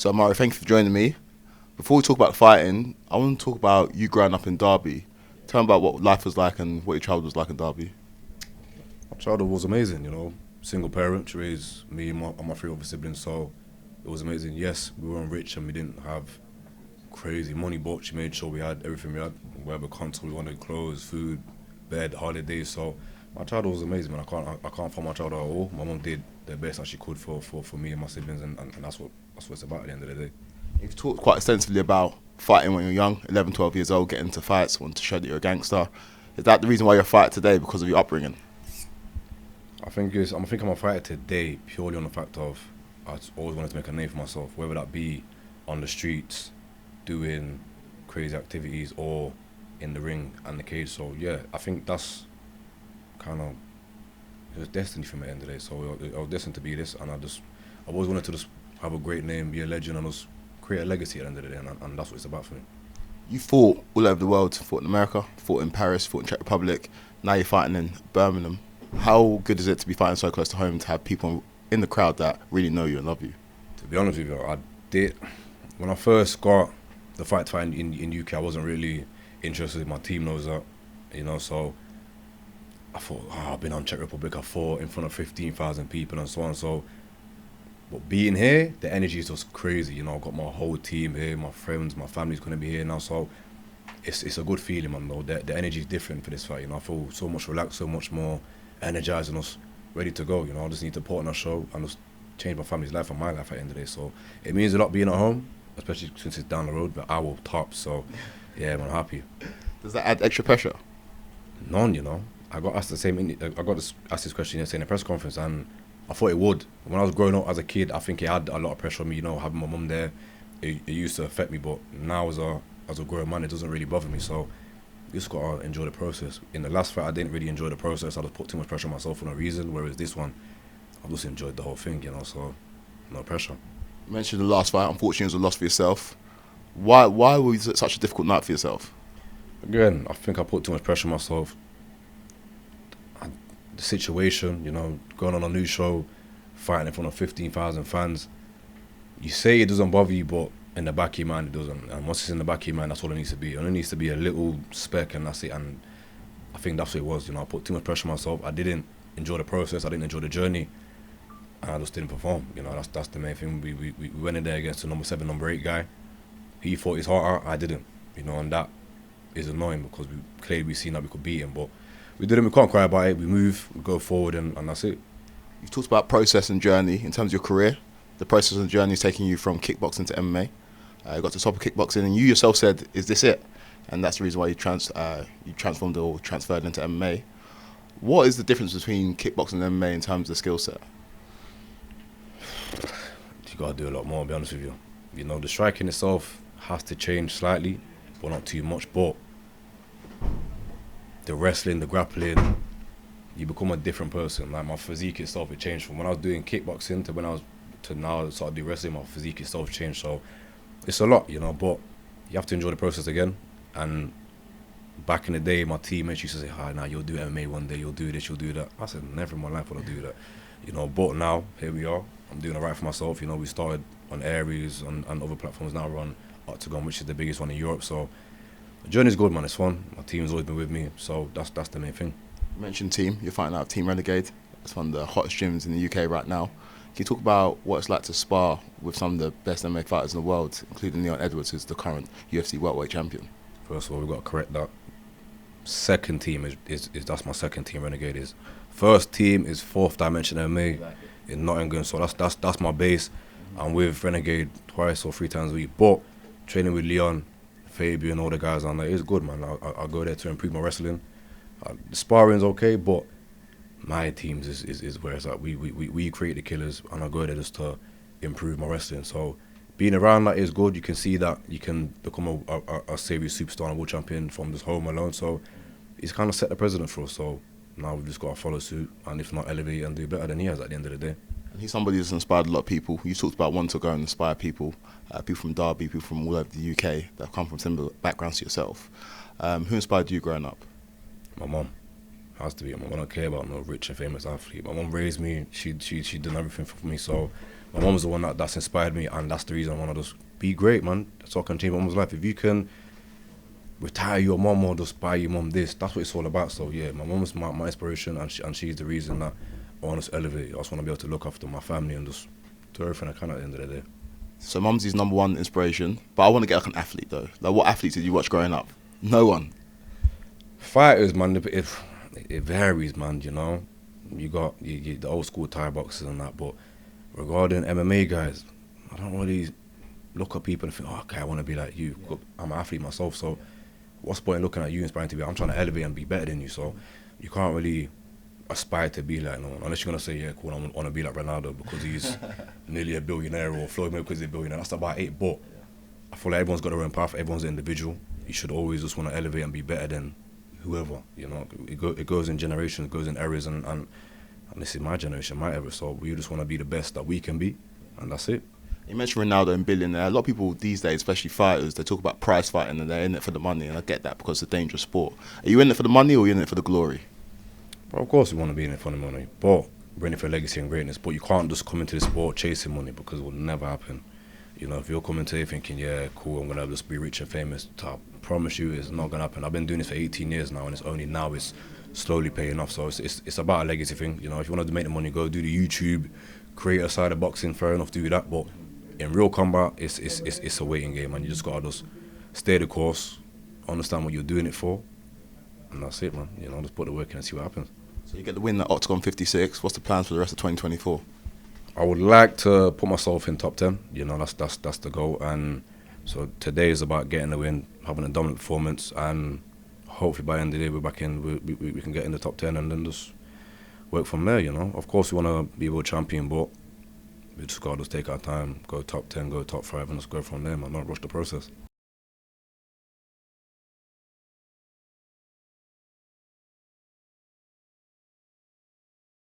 So, Ammari, thank you for joining me. Before we talk about fighting, I want to talk about you growing up in Derby. Tell me about what life was like and what your childhood was like in Derby. My childhood was amazing, Single parent, she raised me and my three other siblings, so it was amazing. Yes, we weren't rich and we didn't have crazy money, but she made sure we had everything we had, whatever console we wanted, clothes, food, bed, holidays. So my childhood was amazing, man. I can't fault my childhood at all. My mum did the best that she could for me and my siblings, and that's what it's about at the end of the day. You've talked quite extensively about fighting when you're young, 11, 12 years old, getting into fights, wanting to show that you're a gangster. Is that the reason why you're a fighter today, because of your upbringing? I think I'm a fighter today purely on the fact of I always wanted to make a name for myself, whether that be on the streets, doing crazy activities, or in the ring and the cage. So yeah, I think that's kind of, it was destiny for me at the end of the day. So I was destined to be this, and I've always wanted to just have a great name, be a legend, and just create a legacy at the end of the day, and that's what it's about for me. You fought all over the world, fought in America, fought in Paris, fought in Czech Republic. Now you're fighting in Birmingham. How good is it to be fighting so close to home, to have people in the crowd that really know you and love you? To be honest with you, when I first got the fight in UK, I wasn't really interested. My team knows that, so I thought, I've been on Czech Republic, I fought in front of 15,000 people and so on. So, but being here, the energy is just crazy. I've got my whole team here, my friends, my family's going to be here now. So it's a good feeling, man. Though the energy is different for this fight. I feel so much relaxed, so much more energized, and us ready to go. I just need to put on a show and just change my family's life and my life at the end of the day. So it means a lot being at home, especially since it's down the road, but I will top. So yeah, man, I'm happy. Does that add extra pressure? None, I got asked asked this question yesterday in a press conference, and I thought it would. When I was growing up as a kid, I think it had a lot of pressure on me, having my mum there. It used to affect me, but now as a grown man, it doesn't really bother me. So you just gotta enjoy the process. In the last fight, I didn't really enjoy the process. I just put too much pressure on myself for no reason. Whereas this one, I just enjoyed the whole thing, so no pressure. You mentioned the last fight. Unfortunately, it was a loss for yourself. Why was it such a difficult night for yourself? Again, I think I put too much pressure on myself. The situation, going on a new show, fighting in front of 15,000 fans. You say it doesn't bother you, but in the back of your mind, it doesn't. And once it's in the back of your mind, that's all it needs to be. It only needs to be a little speck, and that's it. And I think that's what it was. I put too much pressure on myself. I didn't enjoy the process. I didn't enjoy the journey. And I just didn't perform. That's the main thing. We went in there against the number 7, number 8 guy. He fought his heart out. I didn't. And that is annoying because we've seen that we could beat him, but we didn't. We can't cry about it. We move, we go forward, and that's it. You've talked about process and journey in terms of your career. The process and journey is taking you from kickboxing to MMA. You got to the top of kickboxing, and you yourself said, "Is this it?" And that's the reason why you transformed or transferred into MMA. What is the difference between kickboxing and MMA in terms of the skill set? You gotta do a lot more. To be honest with you, the striking itself has to change slightly, but not too much. But the wrestling, the grappling, you become a different person. Like my physique itself, it changed from when I was doing kickboxing to now I started doing wrestling. My physique itself changed, so it's a lot, but you have to enjoy the process again. And back in the day, my teammates used to say, now you'll do MMA one day, you'll do this, you'll do that. I said, never in my life will I do that. But now, here we are. I'm doing it right for myself. We started on Aries and other platforms. Now we're on Octagon, which is the biggest one in Europe. So the journey's good, man. It's fun. My team's always been with me, so that's the main thing. You mentioned team. You're fighting out of Team Renegade. It's one of the hottest gyms in the UK right now. Can you talk about what it's like to spar with some of the best MMA fighters in the world, including Leon Edwards, who's the current UFC welterweight champion? First of all, we've got to correct that. Second team is that's my second team. Renegade is. First team is Fourth Dimension MMA in Nottingham, so that's my base. I'm with Renegade twice or 3 times a week, but training with Leon, Fabian, and all the guys on there is good, man. I go there to improve my wrestling. The sparring's okay, but my teams is where it's at. We create the killers, and I go there just to improve my wrestling. So being around that is good. You can see that you can become a serious superstar and a world champion from just home alone. So he's kind of set the precedent for us. So now we've just got to follow suit, and if not, elevate and do better than he has at the end of the day. And he's somebody who's inspired a lot of people. You talked about wanting to go and inspire people, people from Derby, people from all over the UK that come from similar backgrounds to yourself. Who inspired you growing up? My mum. Has to be. My mum. I don't care about no rich and famous athlete. My mum raised me. She done everything for me. So my mum's the one that's inspired me, and that's the reason I want to just be great, man. That's all can change my mum's life. If you can retire your mum or just buy your mum this, that's what it's all about. So yeah, my mum's my inspiration, and she's the reason that I want to elevate. I just want to be able to look after my family and just do everything I can at the end of the day. So mum's his number one inspiration, but I want to get like an athlete though. Like, what athletes did you watch growing up? No one. Fighters, man, it varies, man. You know, you got the old school Thai boxers and that, but regarding MMA guys, I don't really look at people and think, oh, okay, I want to be like you. I'm an athlete myself, so what's the point in looking at you inspiring to be? I'm trying to elevate and be better than you, so you can't really aspire to be like no one, unless you're gonna say, yeah, cool, I want to be like Ronaldo because he's nearly a billionaire, or Floyd Mayweather because he's a billionaire. That's about it. But I feel like everyone's got their own path. Everyone's an individual. You should always just want to elevate and be better than whoever. You know, it goes in generations, it goes in eras, and this is my generation, my era. So we just want to be the best that we can be, and that's it. You mentioned Ronaldo and billionaire. A lot of people these days, especially fighters, they talk about prize fighting and they're in it for the money, and I get that because it's a dangerous sport. Are you in it for the money or are you in it for the glory? Well, of course we want to be in it for the money, but we're in it for legacy and greatness. But you can't just come into the sport chasing money, because it will never happen. You know, if you're coming to it thinking, yeah, cool, I'm going to just be rich and famous, I promise you it's not going to happen. I've been doing this for 18 years now, and it's only now it's slowly paying off. So it's about a legacy thing. You know, if you want to make the money, go do the YouTube, create a side of boxing, fair enough, do that. But in real combat, it's a waiting game, and you just got to just stay the course, understand what you're doing it for, and that's it, man. You know, just put the work in and see what happens. So you get the win at Octagon 56. What's the plans for the rest of 2024? I would like to put myself in top 10. You know, that's the goal. And so today is about getting the win, having a dominant performance, and hopefully by the end of the day we're back in. We can get in the top 10 and then just work from there. You know, of course we want to be a world champion, but we just got to take our time, go top 10, go top 5, and just go from there, man. Not rush the process.